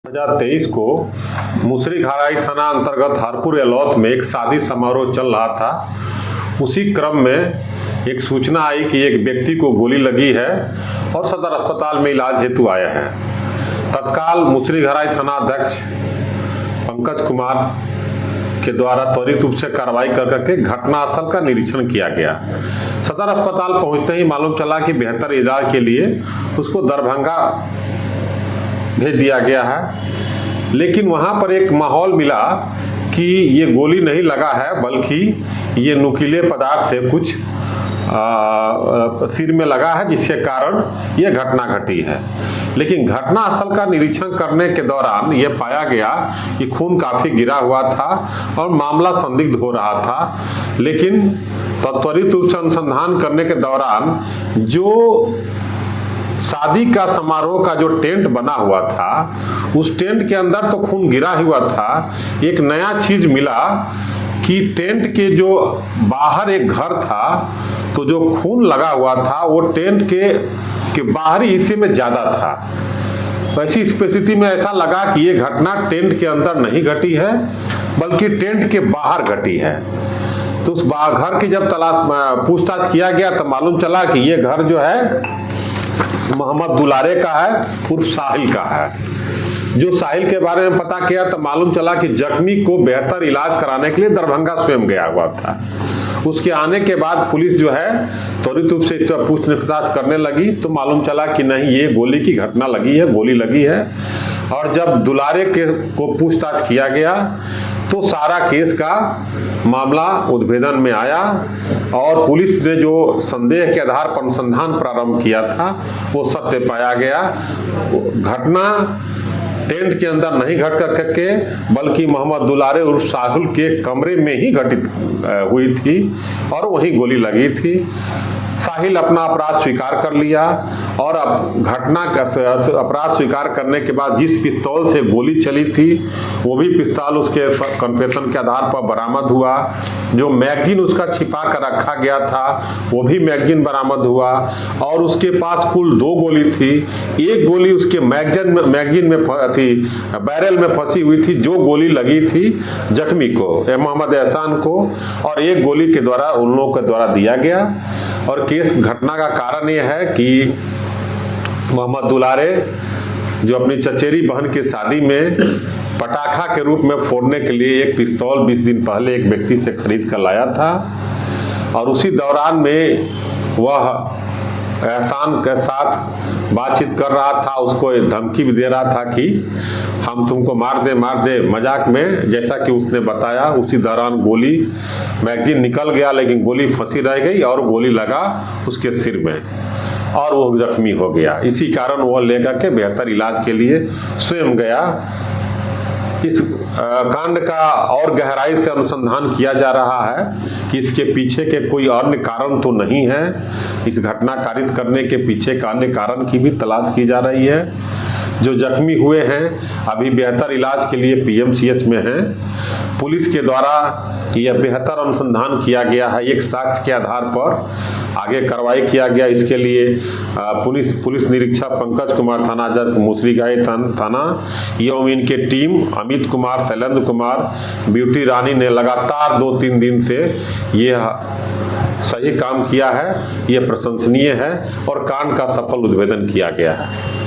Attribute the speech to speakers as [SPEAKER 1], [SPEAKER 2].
[SPEAKER 1] 2023 को मुसरीघराई थाना अंतर्गत हरपुर एलौथ में एक शादी समारोह चल रहा था। उसी क्रम में एक सूचना आई कि एक व्यक्ति को गोली लगी है और सदर अस्पताल में इलाज हेतु आया है। तत्काल मुसरीघराई थाना अध्यक्ष पंकज कुमार के द्वारा त्वरित रूप से कार्रवाई करके घटनास्थल का निरीक्षण किया गया। सदर अस्पताल पहुंचते ही मालूम चला कि बेहतर इलाज के लिए उसको दरभंगा भेज दिया गया है। लेकिन वहां पर एक माहौल मिला कि ये गोली नहीं लगा है, बल्कि ये नुकीले पदार्थ से कुछ सिर में लगा है, जिसके कारण ये घटना घटी है। लेकिन घटनास्थल का निरीक्षण करने के दौरान ये पाया गया कि खून काफी गिरा हुआ था और मामला संदिग्ध हो रहा था। लेकिन त्वरित रूप से अनुसंधान करने के दौरान जो शादी का समारोह का जो टेंट बना हुआ था, उस टेंट के अंदर तो खून गिरा हुआ था। एक नया चीज मिला कि टेंट के जो बाहर एक घर था, तो जो खून लगा हुआ था वो टेंट के बाहरी हिस्से में ज्यादा था। ऐसी स्थिति में ऐसा लगा कि ये घटना टेंट के अंदर नहीं घटी है, बल्कि टेंट के बाहर घटी है। तो उस घर की जब पूछताछ किया गया तो मालूम चला कि ये घर जो है मोहम्मद दुलारे का है, उर्फ साहिल का है। जो साहिल के बारे में पता किया तो मालूम चला कि जख्मी को बेहतर इलाज कराने के लिए दरभंगा स्वयं गया हुआ था। उसके आने के बाद पुलिस जो है त्वरित रूप से इस पर पूछताछ करने लगी, तो मालूम चला कि नहीं, ये गोली की घटना लगी है, गोली लगी है। और जब दुलारे को पूछताछ किया गया तो सारा केस का मामला उद्भेदन में आया और पुलिस ने जो संदेह के आधार पर अनुसंधान प्रारंभ किया था वो सत्य पाया गया। घटना टेंट के अंदर नहीं घट करके बल्कि मोहम्मद दुलारे उर्फ साहुल के कमरे में ही घटित हुई थी और वहीं गोली लगी थी। साहिल अपना अपराध स्वीकार कर लिया और अब घटना का अपराध स्वीकार करने के बाद जिस पिस्तौल से गोली चली थी वो भी पिस्तौल उसके कन्फेशन के आधार पर बरामद हुआ। जो मैगजीन उसका छिपा कर रखा गया था वो भी मैगजीन बरामद हुआ और उसके पास कुल 2 गोली थी। एक गोली उसके मैगजीन में थी, बैरल में फंसी हुई थी, जो गोली लगी थी जख्मी को, मोहम्मद एहसान को, और एक गोली के द्वारा उन लोगों के द्वारा दिया गया। और केस घटना का कारण यह है कि मोहम्मद दुलारे जो अपनी चचेरी बहन की शादी में पटाखा के रूप में फोड़ने के लिए एक पिस्तौल 20 दिन पहले एक व्यक्ति से खरीद कर लाया था और उसी दौरान में वह एहसान के साथ बातचीत कर रहा था, उसको एक धमकी भी दे रहा था कि हम तुमको मार दे मजाक में। जैसा कि उसने बताया उसी दौरान गोली मैगजीन निकल गया, लेकिन गोली फंसी रह गई और गोली लगा उसके सिर में और वो जख्मी हो गया। इसी कारण वो लेकर के बेहतर इलाज के लिए स्वयं गया। इस कांड का और गहराई से अनुसंधान किया जा रहा है कि इसके पीछे के कोई अन्य कारण तो नहीं है। इस घटना कारित करने के पीछे का अन्य कारण की भी तलाश की जा रही है। जो जख्मी हुए हैं अभी बेहतर इलाज के लिए पीएमसीएच में हैं। पुलिस के द्वारा यह बेहतर अनुसंधान किया गया है, एक साक्ष्य के आधार पर आगे कार्रवाई किया गया। इसके लिए पुलिस निरीक्षक पंकज कुमार थाना अध्यक्ष मुसरीघराई थाना एवं इनके टीम अमित कुमार, शैलेंद्र कुमार, ब्यूटी रानी ने लगातार 2-3 दिन से यह सही काम किया है। यह प्रशंसनीय है और कांड का सफल उद्भेदन किया गया है।